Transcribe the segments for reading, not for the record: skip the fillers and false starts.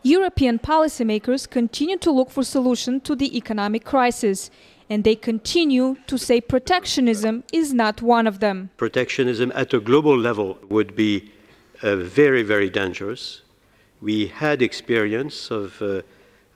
European policymakers continue to look for solutions to the economic crisis, and they continue to say protectionism is not one of them. Protectionism at a global level would be very, very dangerous. We had experience of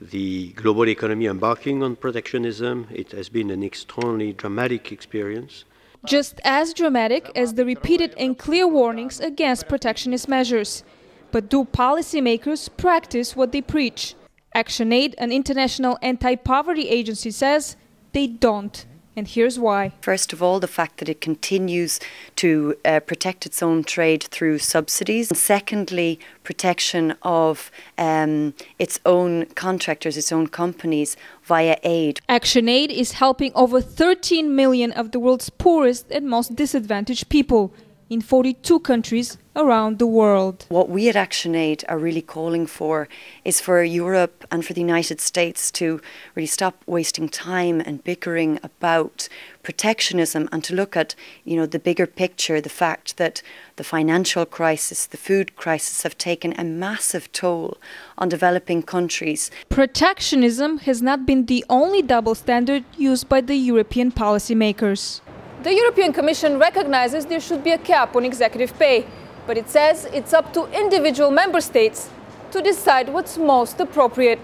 the global economy embarking on protectionism. It has been an extremely dramatic experience. Just as dramatic as the repeated and clear warnings against protectionist measures. But do policymakers practice what they preach? ActionAid, an international anti-poverty agency, says they don't. And here's why. First of all, the fact that it continues to protect its own trade through subsidies. And secondly, protection of its own contractors, its own companies via aid. ActionAid is helping over 13 million of the world's poorest and most disadvantaged people in 42 countries around the world. What we at ActionAid are really calling for is for Europe and for the United States to really stop wasting time and bickering about protectionism and to look at, the bigger picture, the fact that the financial crisis, the food crisis have taken a massive toll on developing countries. Protectionism has not been the only double standard used by the European policymakers. The European Commission recognizes there should be a cap on executive pay, but it says it's up to individual member states to decide what's most appropriate.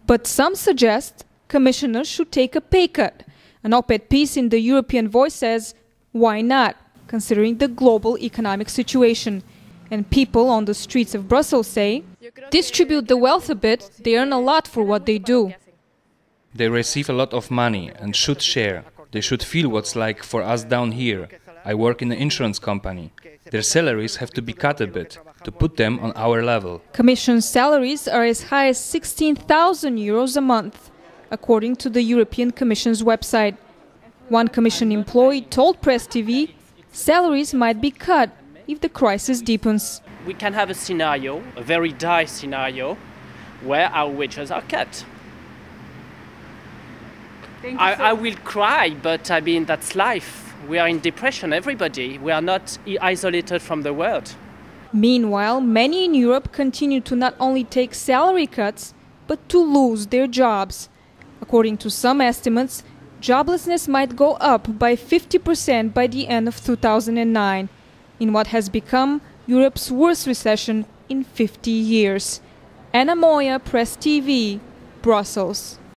But some suggest commissioners should take a pay cut. An op-ed piece in the European Voice says, why not, considering the global economic situation? And people on the streets of Brussels say, distribute the wealth a bit, they earn a lot for what they do. They receive a lot of money and should share. They should feel what's like for us down here. I work in an insurance company. Their salaries have to be cut a bit to put them on our level. Commission salaries are as high as 16,000 euros a month, according to the European Commission's website. One Commission employee told Press TV salaries might be cut if the crisis deepens. We can have a scenario, a very dire scenario, where our wages are cut. I will cry, but that's life. We are in depression, everybody. We are not isolated from the world. Meanwhile, many in Europe continue to not only take salary cuts, but to lose their jobs. According to some estimates, joblessness might go up by 50% by the end of 2009, in what has become Europe's worst recession in 50 years. Anna Moya, Press TV, Brussels.